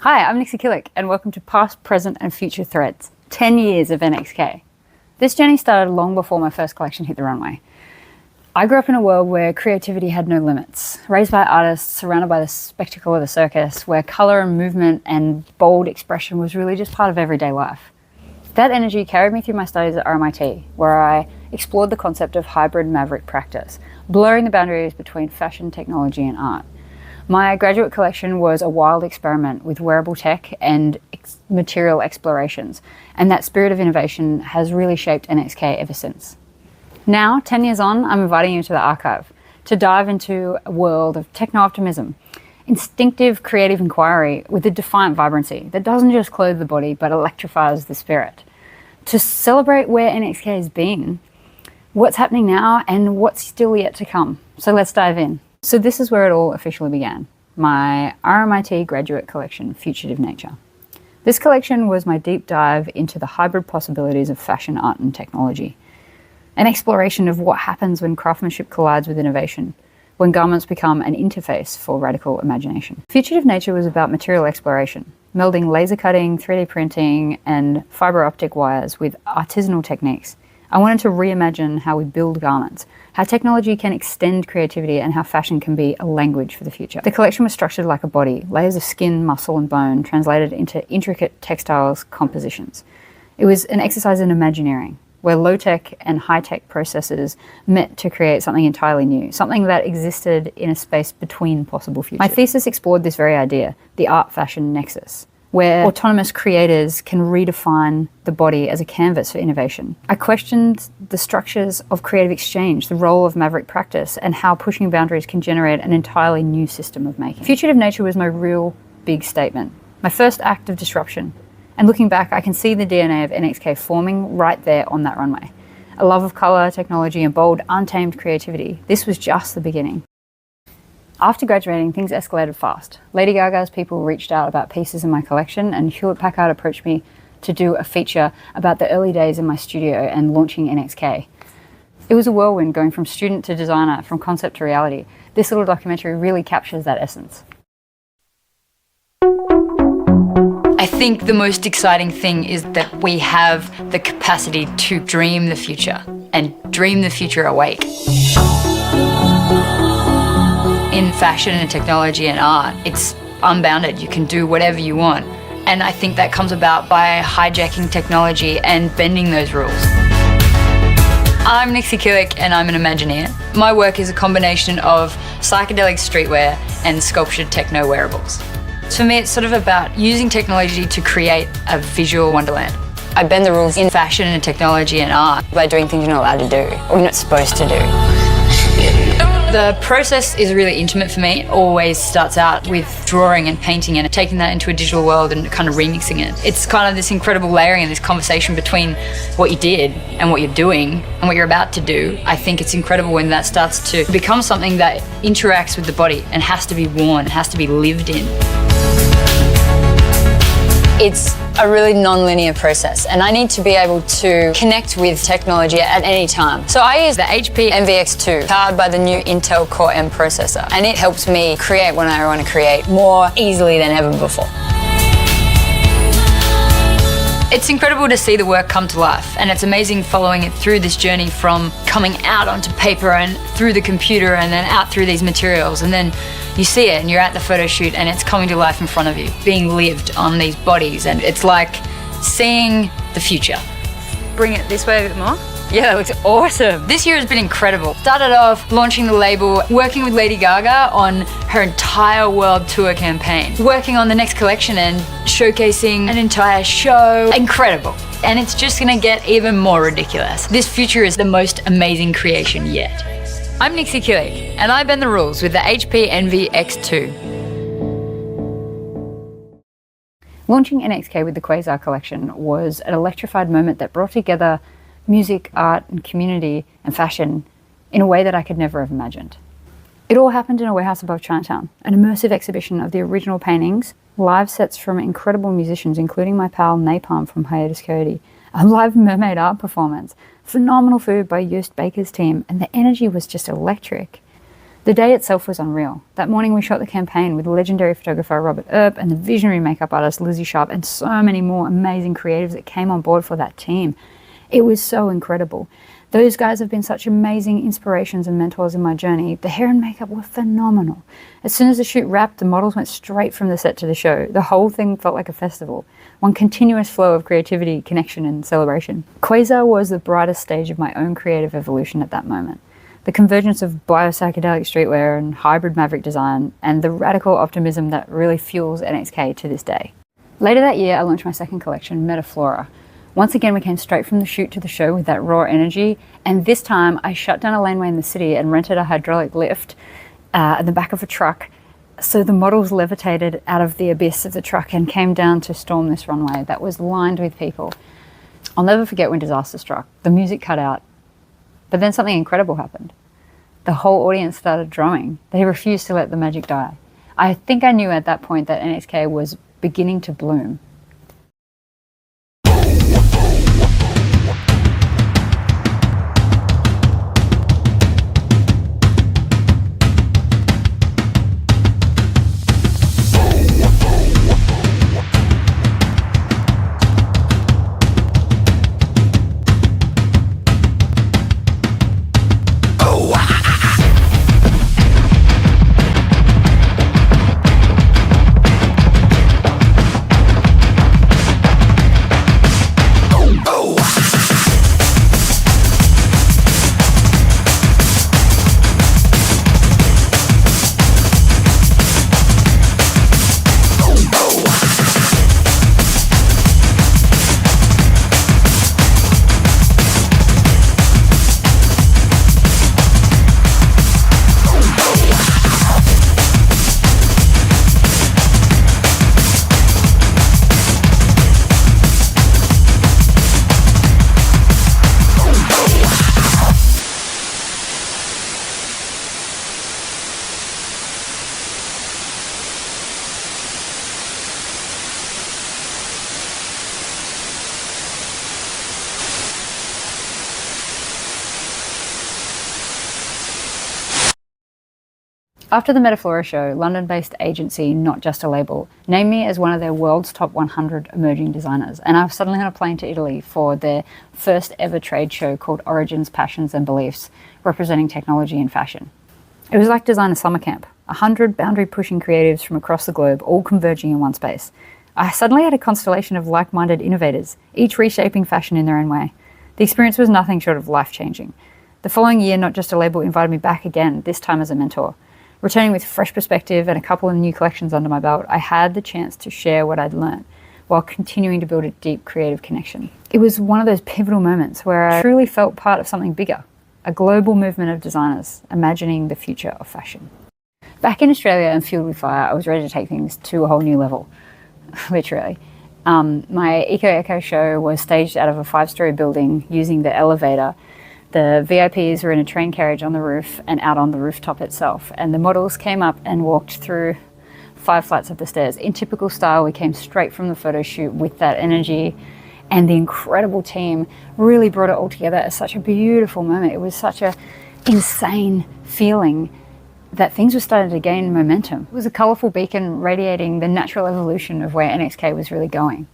Hi, I'm Nixi Killick and welcome to Past, Present and Future Threads, 10 years of NXK. This journey started long before my first collection hit the runway. I grew up in a world where creativity had no limits, raised by artists, surrounded by the spectacle of the circus, where colour and movement and bold expression was really just part of everyday life. That energy carried me through my studies at RMIT, where I explored the concept of hybrid maverick practice, blurring the boundaries between fashion, technology and art. My graduate collection was a wild experiment with wearable tech and material explorations, and that spirit of innovation has really shaped NXK ever since. Now, 10 years on, I'm inviting you to the archive to dive into a world of techno-optimism, instinctive creative inquiry with a defiant vibrancy that doesn't just clothe the body but electrifies the spirit. To celebrate where NXK has been, what's happening now and what's still yet to come. So let's dive in. So this is where it all officially began, my RMIT graduate collection, Fugitive Nature. This collection was my deep dive into the hybrid possibilities of fashion, art and technology. An exploration of what happens when craftsmanship collides with innovation, when garments become an interface for radical imagination. Fugitive Nature was about material exploration, melding laser cutting, 3D printing and fibre optic wires with artisanal techniques. I wanted to reimagine how we build garments, how technology can extend creativity and how fashion can be a language for the future. The collection was structured like a body, layers of skin, muscle and bone translated into intricate textiles compositions. It was an exercise in Imagineering, where low-tech and high-tech processes met to create something entirely new, something that existed in a space between possible futures. My thesis explored this very idea, the art-fashion nexus, where autonomous creators can redefine the body as a canvas for innovation. I questioned the structures of creative exchange, the role of maverick practice, and how pushing boundaries can generate an entirely new system of making. Fugitive Nature was my real big statement, my first act of disruption. And looking back, I can see the DNA of NXK forming right there on that runway. A love of colour, technology, and bold, untamed creativity. This was just the beginning. After graduating, things escalated fast. Lady Gaga's people reached out about pieces in my collection, and Hewlett-Packard approached me to do a feature about the early days in my studio and launching NXK. It was a whirlwind going from student to designer, from concept to reality. This little documentary really captures that essence. I think the most exciting thing is that we have the capacity to dream the future and dream the future awake. In fashion and technology and art, it's unbounded. You can do whatever you want. And I think that comes about by hijacking technology and bending those rules. I'm Nixi Killick and I'm an Imagineer. My work is a combination of psychedelic streetwear and sculptured techno wearables. For me, it's sort of about using technology to create a visual wonderland. I bend the rules in fashion and technology and art by doing things you're not allowed to do or you're not supposed to do. The process is really intimate for me. It always starts out with drawing and painting and taking that into a digital world and kind of remixing it. It's kind of this incredible layering and this conversation between what you did and what you're doing and what you're about to do. I think it's incredible when that starts to become something that interacts with the body and has to be worn, has to be lived in. It's a really non-linear process and I need to be able to connect with technology at any time. So I use the HP NVX2 powered by the new Intel Core M processor, and it helps me create what I want to create more easily than ever before. It's incredible to see the work come to life, and it's amazing following it through this journey from coming out onto paper and through the computer and then out through these materials, and then you see it and you're at the photo shoot and it's coming to life in front of you, being lived on these bodies, and it's like seeing the future. Bring it this way a bit more. Yeah, that looks awesome. This year has been incredible. Started off launching the label, working with Lady Gaga on her entire world tour campaign, working on the next collection and showcasing an entire show. Incredible. And it's just gonna get even more ridiculous. This future is the most amazing creation yet. I'm Nixi Killick, and I bend the rules with the HP NVX2. Launching NXK with the Quasar collection was an electrified moment that brought together music, art and community and fashion in a way that I could never have imagined. It all happened in a warehouse above Chinatown, an immersive exhibition of the original paintings, live sets from incredible musicians including my pal Napalm from Hiatus Coyote, a live mermaid art performance, phenomenal food by Joost Baker's team, and the energy was just electric. The day itself was unreal. That morning we shot the campaign with legendary photographer Robert Earp and the visionary makeup artist Lizzie Sharp and so many more amazing creatives that came on board for that team. It was so incredible. Those guys have been such amazing inspirations and mentors in my journey. The hair and makeup were phenomenal. As soon as the shoot wrapped, the models went straight from the set to the show. The whole thing felt like a festival. One continuous flow of creativity, connection, and celebration. Quasar was the brightest stage of my own creative evolution at that moment. The convergence of bio-psychedelic streetwear and hybrid maverick design, and the radical optimism that really fuels NXK to this day. Later that year, I launched my second collection, Metaflora. Once again, we came straight from the shoot to the show with that raw energy, and this time I shut down a laneway in the city and rented a hydraulic lift in the back of a truck, so the models levitated out of the abyss of the truck and came down to storm this runway that was lined with people. I'll never forget when disaster struck. The music cut out, but then something incredible happened. The whole audience started drumming. They refused to let the magic die. I think I knew at that point that NXK was beginning to bloom. After the Metaflora show, London-based agency Not Just a Label named me as one of their world's top 100 emerging designers, and I was suddenly on a plane to Italy for their first ever trade show called Origins, Passions and Beliefs, representing technology and fashion. It was like designer summer camp, 100 boundary-pushing creatives from across the globe, all converging in one space. I suddenly had a constellation of like-minded innovators, each reshaping fashion in their own way. The experience was nothing short of life-changing. The following year, Not Just a Label invited me back again, this time as a mentor. Returning with fresh perspective and a couple of new collections under my belt, I had the chance to share what I'd learned while continuing to build a deep creative connection. It was one of those pivotal moments where I truly felt part of something bigger, a global movement of designers imagining the future of fashion. Back in Australia and fueled with fire, I was ready to take things to a whole new level, literally. My Eco show was staged out of a 5-story building using the elevator. The VIPs were in a train carriage on the roof and out on the rooftop itself, and the models came up and walked through 5 flights of the stairs. In typical style, we came straight from the photo shoot with that energy, and the incredible team really brought it all together as such a beautiful moment. It was such an insane feeling that things were starting to gain momentum. It was a colourful beacon radiating the natural evolution of where NXK was really going.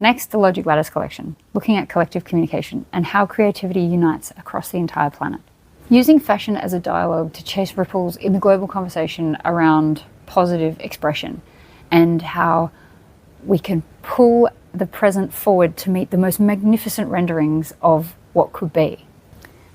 Next, the Logic Lattice collection, looking at collective communication and how creativity unites across the entire planet. Using fashion as a dialogue to chase ripples in the global conversation around positive expression and how we can pull the present forward to meet the most magnificent renderings of what could be.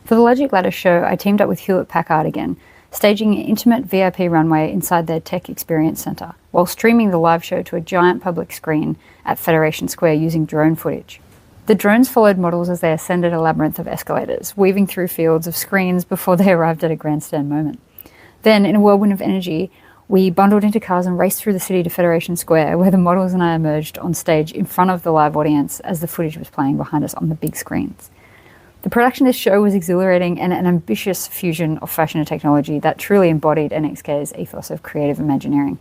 For the Logic Lattice show, I teamed up with Hewlett-Packard again, staging an intimate VIP runway inside their Tech Experience Centre, while streaming the live show to a giant public screen at Federation Square using drone footage. The drones followed models as they ascended a labyrinth of escalators, weaving through fields of screens before they arrived at a grandstand moment. Then, in a whirlwind of energy, we bundled into cars and raced through the city to Federation Square, where the models and I emerged on stage in front of the live audience as the footage was playing behind us on the big screens. The production of this show was exhilarating and an ambitious fusion of fashion and technology that truly embodied NXK's ethos of creative Imagineering.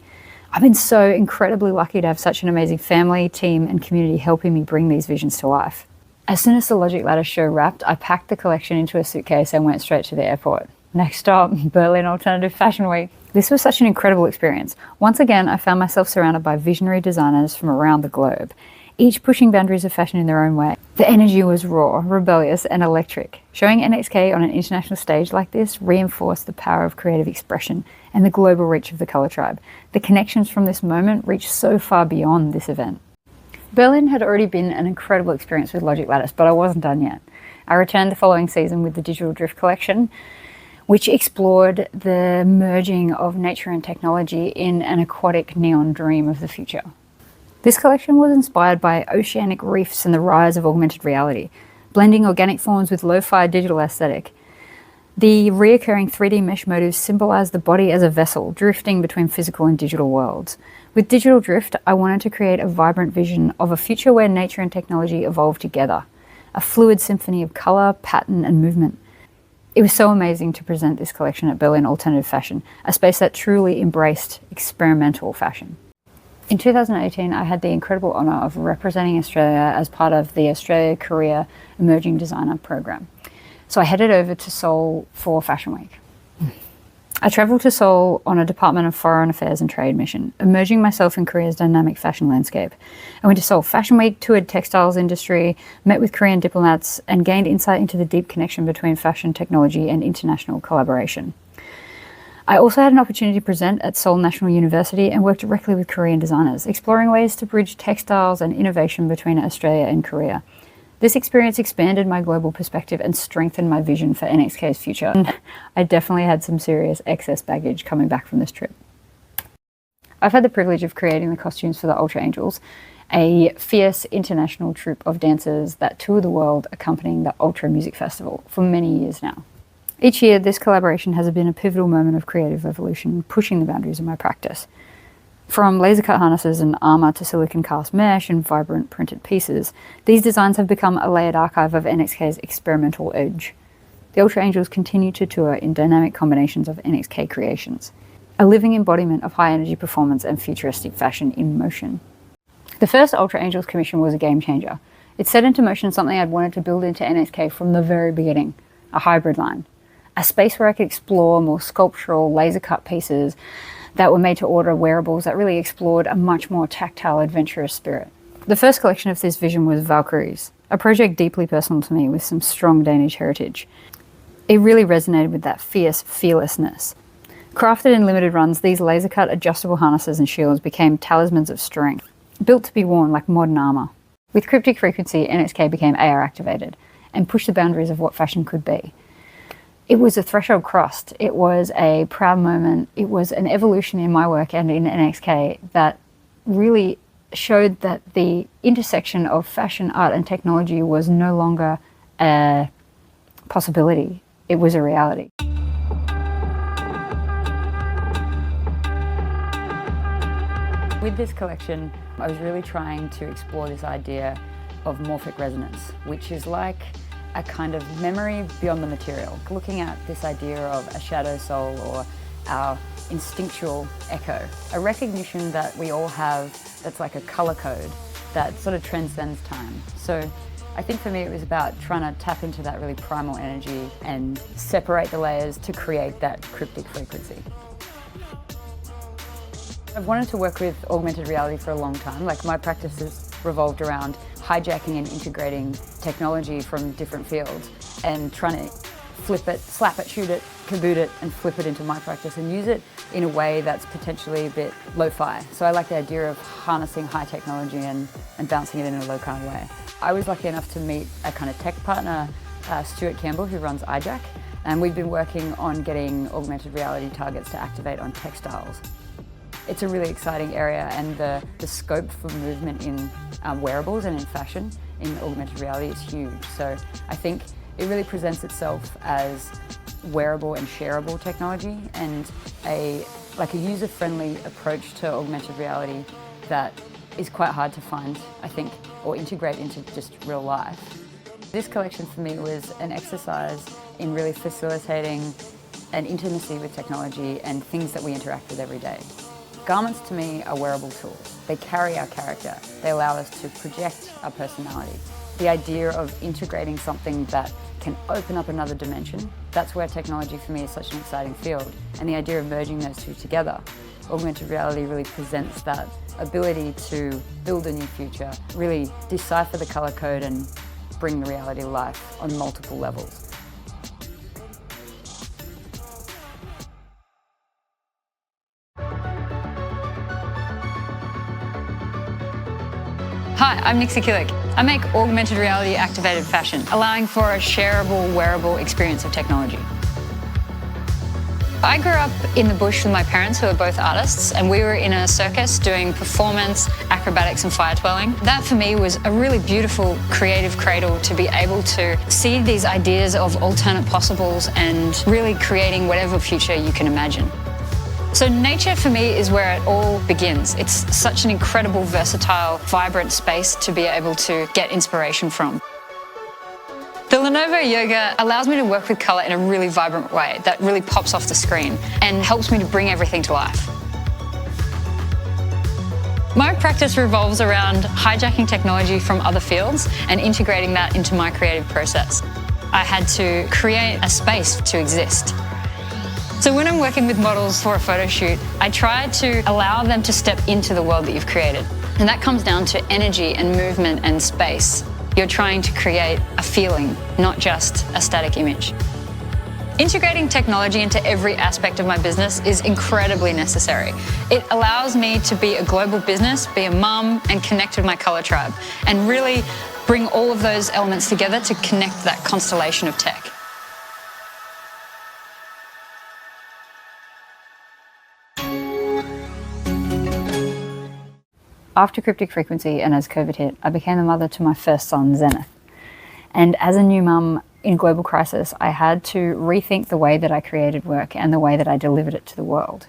I've been so incredibly lucky to have such an amazing family, team, and community helping me bring these visions to life. As soon as the Logic Lattice show wrapped, I packed the collection into a suitcase and went straight to the airport. Next stop, Berlin Alternative Fashion Week. This was such an incredible experience. Once again, I found myself surrounded by visionary designers from around the globe, each pushing boundaries of fashion in their own way. The energy was raw, rebellious, and electric. Showing NXK on an international stage like this reinforced the power of creative expression and the global reach of the Colourtribe. The connections from this moment reached so far beyond this event. Berlin had already been an incredible experience with Logic Lattice, but I wasn't done yet. I returned the following season with the Digital Drift collection, which explored the merging of nature and technology in an aquatic neon dream of the future. This collection was inspired by oceanic reefs and the rise of augmented reality, blending organic forms with lo-fi digital aesthetic. The reoccurring 3D mesh motifs symbolize the body as a vessel, drifting between physical and digital worlds. With Digital Drift, I wanted to create a vibrant vision of a future where nature and technology evolve together, a fluid symphony of color, pattern, and movement. It was so amazing to present this collection at Berlin Alternative Fashion, a space that truly embraced experimental fashion. In 2018, I had the incredible honour of representing Australia as part of the Australia-Korea Emerging Designer program. So I headed over to Seoul for Fashion Week. I travelled to Seoul on a Department of Foreign Affairs and Trade mission, immersing myself in Korea's dynamic fashion landscape. I went to Seoul Fashion Week, toured textiles industry, met with Korean diplomats, and gained insight into the deep connection between fashion, technology, and international collaboration. I also had an opportunity to present at Seoul National University and work directly with Korean designers, exploring ways to bridge textiles and innovation between Australia and Korea. This experience expanded my global perspective and strengthened my vision for NXK's future. And I definitely had some serious excess baggage coming back from this trip. I've had the privilege of creating the costumes for the Ultra Angels, a fierce international troupe of dancers that tour the world accompanying the Ultra Music Festival for many years now. Each year, this collaboration has been a pivotal moment of creative evolution, pushing the boundaries of my practice. From laser-cut harnesses and armour to silicon cast mesh and vibrant printed pieces, these designs have become a layered archive of NXK's experimental edge. The Ultra Angels continue to tour in dynamic combinations of NXK creations, a living embodiment of high-energy performance and futuristic fashion in motion. The first Ultra Angels commission was a game changer. It set into motion something I'd wanted to build into NXK from the very beginning, a hybrid line, a space where I could explore more sculptural, laser-cut pieces that were made to order wearables that really explored a much more tactile, adventurous spirit. The first collection of this vision was Valkyries, a project deeply personal to me with some strong Danish heritage. It really resonated with that fierce fearlessness. Crafted in limited runs, these laser-cut adjustable harnesses and shields became talismans of strength, built to be worn like modern armour. With Cryptic Frequency, NXK became AR activated and pushed the boundaries of what fashion could be. It was a threshold crossed. It was a proud moment. It was an evolution in my work and in NXK that really showed that the intersection of fashion, art, and technology was no longer a possibility. It was a reality. With this collection, I was really trying to explore this idea of morphic resonance, which is like a kind of memory beyond the material, looking at this idea of a shadow soul or our instinctual echo, a recognition that we all have that's like a color code that sort of transcends time. So I think for me it was about trying to tap into that really primal energy and separate the layers to create that cryptic frequency. I've wanted to work with augmented reality for a long time. Like, my practice has revolved around hijacking and integrating technology from different fields and trying to flip it, slap it, shoot it, kaboot it, and flip it into my practice and use it in a way that's potentially a bit lo-fi. So I like the idea of harnessing high technology and bouncing it in a low kind of way. I was lucky enough to meet a kind of tech partner, Stuart Campbell, who runs iJack, and we've been working on getting augmented reality targets to activate on textiles. It's a really exciting area, and the scope for movement in wearables and in fashion in augmented reality is huge. So I think it really presents itself as wearable and shareable technology, and a user-friendly approach to augmented reality that is quite hard to find, I think, or integrate into just real life. This collection for me was an exercise in really facilitating an intimacy with technology and things that we interact with every day. Garments to me are wearable tools. They carry our character. They allow us to project our personality. The idea of integrating something that can open up another dimension, that's where technology for me is such an exciting field. And the idea of merging those two together, augmented reality really presents that ability to build a new future, really decipher the color code and bring the reality to life on multiple levels. Hi, I'm Nixi Killick. I make augmented reality activated fashion, allowing for a shareable, wearable experience of technology. I grew up in the bush with my parents, who are both artists, and we were in a circus doing performance, acrobatics and fire twirling. That for me was a really beautiful creative cradle to be able to see these ideas of alternate possibles and really creating whatever future you can imagine. So nature for me is where it all begins. It's such an incredible, versatile, vibrant space to be able to get inspiration from. The Lenovo Yoga allows me to work with colour in a really vibrant way that really pops off the screen and helps me to bring everything to life. My practice revolves around hijacking technology from other fields and integrating that into my creative process. I had to create a space to exist. So when I'm working with models for a photo shoot, I try to allow them to step into the world that you've created. And that comes down to energy and movement and space. You're trying to create a feeling, not just a static image. Integrating technology into every aspect of my business is incredibly necessary. It allows me to be a global business, be a mum, and connect with my Colourtribe, and really bring all of those elements together to connect that constellation of tech. After Cryptic Frequency and as COVID hit, I became the mother to my first son, Zenith. And as a new mum in a global crisis, I had to rethink the way that I created work and the way that I delivered it to the world.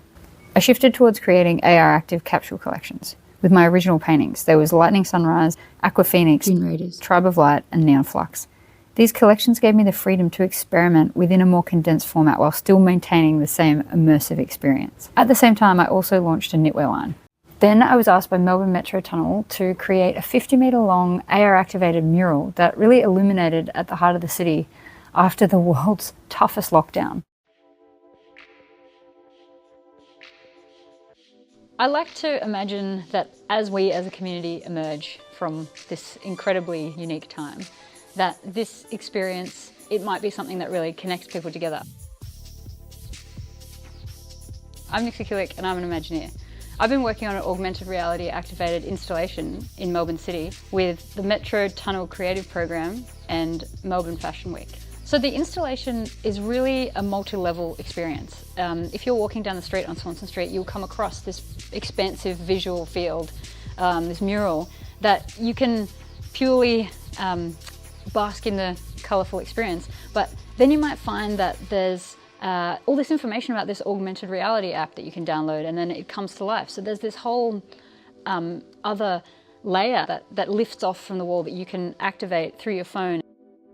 I shifted towards creating AR active capsule collections. With my original paintings, there was Lightning Sunrise, Aqua Phoenix, Dune Raiders, Tribe of Light, and Neon Flux. These collections gave me the freedom to experiment within a more condensed format while still maintaining the same immersive experience. At the same time, I also launched a knitwear line. Then I was asked by Melbourne Metro Tunnel to create a 50-metre long AR-activated mural that really illuminated at the heart of the city after the world's toughest lockdown. I like to imagine that as we as a community emerge from this incredibly unique time, that this experience, it might be something that really connects people together. I'm Nixi Killick and I'm an Imagineer. I've been working on an augmented reality activated installation in Melbourne City with the Metro Tunnel Creative Program and Melbourne Fashion Week. So the installation is really a multi-level experience. If you're walking down the street on Swanston Street, you'll come across this expansive visual field, this mural, that you can purely bask in the colourful experience. But then you might find that there's all this information about this augmented reality app that you can download, and then it comes to life. So there's this whole other layer that lifts off from the wall that you can activate through your phone.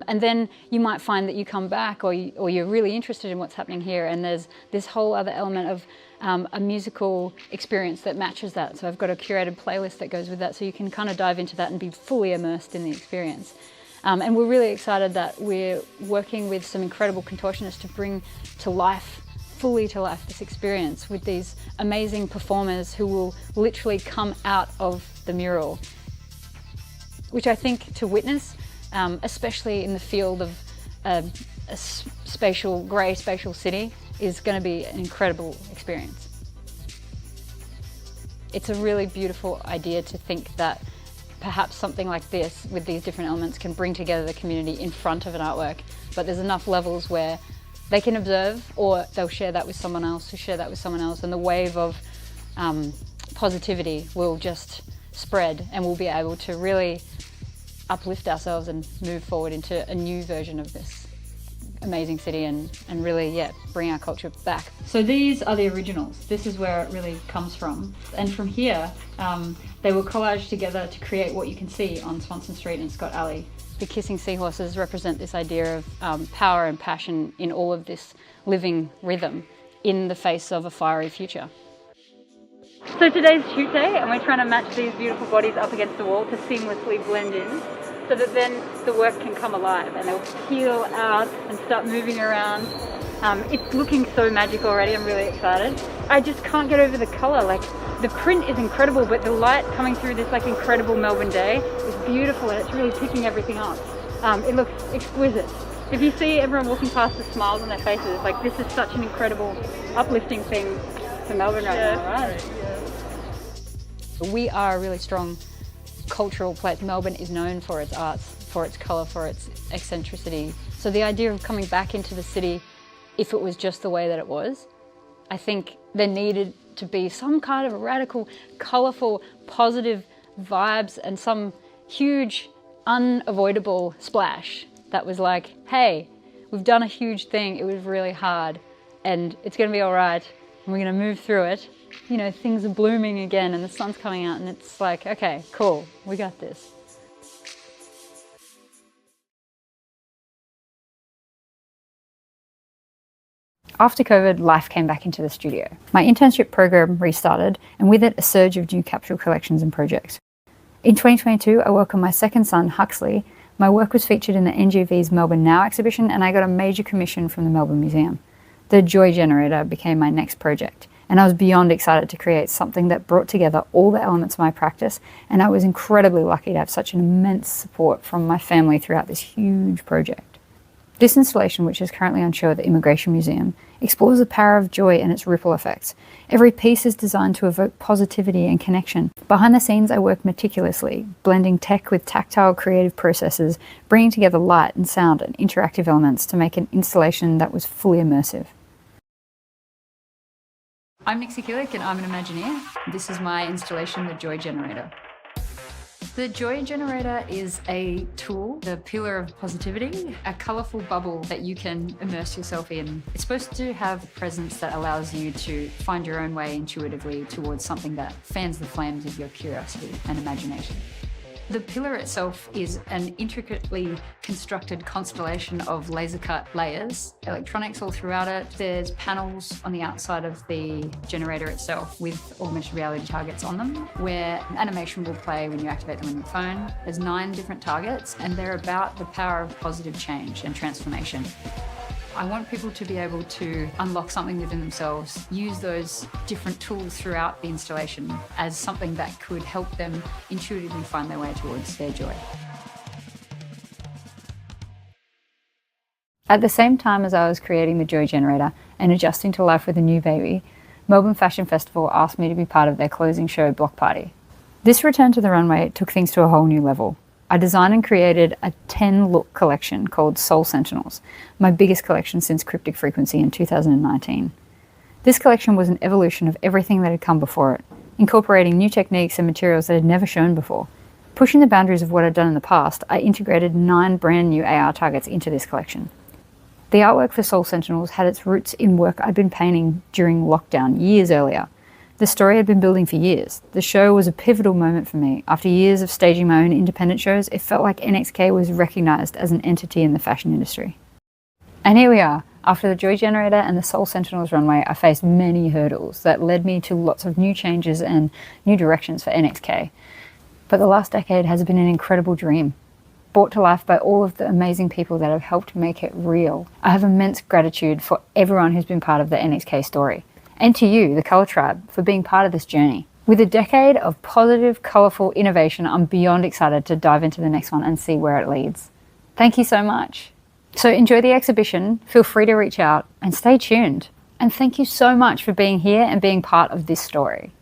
And then you might find that you come back or you're really interested in what's happening here, and there's this whole other element of a musical experience that matches that. So I've got a curated playlist that goes with that, so you can kind of dive into that and be fully immersed in the experience. And we're really excited that we're working with some incredible contortionists to bring to life, fully to life, this experience with these amazing performers who will literally come out of the mural. which I think to witness, especially in the field of a grey spatial city, is going to be an incredible experience. It's a really beautiful idea to think that perhaps something like this, with these different elements, can bring together the community in front of an artwork, but there's enough levels where they can observe, or they'll share that with someone else who share that with someone else, and the wave of positivity will just spread, and we'll be able to really uplift ourselves and move forward into a new version of this amazing city and really, yeah, bring our culture back. So these are the originals. This is where it really comes from. And from here, they were collaged together to create what you can see on Swanston Street and Scott Alley. The kissing seahorses represent this idea of power and passion in all of this living rhythm in the face of a fiery future. So today's shoot day, and we're trying to match these beautiful bodies up against the wall to seamlessly blend in, so that then the work can come alive and they'll peel out and start moving around. It's looking so magic already. I'm really excited. I just can't get over the colour. Like, the print is incredible, but the light coming through this like incredible Melbourne day is beautiful, and it's really picking everything up. It looks exquisite. If you see everyone walking past with smiles on their faces, like, this is such an incredible, uplifting thing for Melbourne right now, right? We are a really strong cultural place. Melbourne is known for its arts, for its colour, for its eccentricity. So the idea of coming back into the city, if it was just the way that it was, I think there needed to be some kind of radical, colourful, positive vibes and some huge, unavoidable splash that was like, hey, we've done a huge thing, it was really hard, and it's going to be all right, and we're going to move through it. You know, things are blooming again and the sun's coming out, and it's like, okay, cool, we got this. After COVID, life came back into the studio. My internship program restarted, and with it a surge of new capsule collections and projects. In 2022, I welcomed my second son, Huxley. My work was featured in the NGV's Melbourne Now exhibition, and I got a major commission from the Melbourne Museum. The Joy Generator became my next project, and I was beyond excited to create something that brought together all the elements of my practice, and I was incredibly lucky to have such an immense support from my family throughout this huge project. This installation, which is currently on show at the Immigration Museum, explores the power of joy and its ripple effects. Every piece is designed to evoke positivity and connection. Behind the scenes, I work meticulously, blending tech with tactile creative processes, bringing together light and sound and interactive elements to make an installation that was fully immersive. I'm Nixi Killick, and I'm an Imagineer. This is my installation, the Joy Generator. The Joy Generator is a tool, the pillar of positivity, a colourful bubble that you can immerse yourself in. It's supposed to have a presence that allows you to find your own way intuitively towards something that fans the flames of your curiosity and imagination. The pillar itself is an intricately constructed constellation of laser-cut layers, electronics all throughout it. There's panels on the outside of the generator itself with augmented reality targets on them, where animation will play when you activate them on your phone. There's 9 different targets, and they're about the power of positive change and transformation. I want people to be able to unlock something within themselves, use those different tools throughout the installation as something that could help them intuitively find their way towards their joy. At the same time as I was creating the Joy Generator and adjusting to life with a new baby, Melbourne Fashion Festival asked me to be part of their closing show block party. This return to the runway took things to a whole new level. I designed and created a 10-look collection called Soul Sentinels, my biggest collection since Cryptic Frequency in 2019. This collection was an evolution of everything that had come before it, incorporating new techniques and materials that had never shown before. Pushing the boundaries of what I'd done in the past, I integrated 9 brand new AR targets into this collection. The artwork for Soul Sentinels had its roots in work I'd been painting during lockdown years earlier. The story had been building for years. The show was a pivotal moment for me. After years of staging my own independent shows, it felt like NXK was recognised as an entity in the fashion industry. And here we are. After the Joy Generator and the Soul Sentinels runway, I faced many hurdles that led me to lots of new changes and new directions for NXK. But the last decade has been an incredible dream, brought to life by all of the amazing people that have helped make it real. I have immense gratitude for everyone who's been part of the NXK story. And to you, the Colourtribe, for being part of this journey. With a decade of positive, colourful innovation, I'm beyond excited to dive into the next one and see where it leads. Thank you so much. So enjoy the exhibition, feel free to reach out and stay tuned. And thank you so much for being here and being part of this story.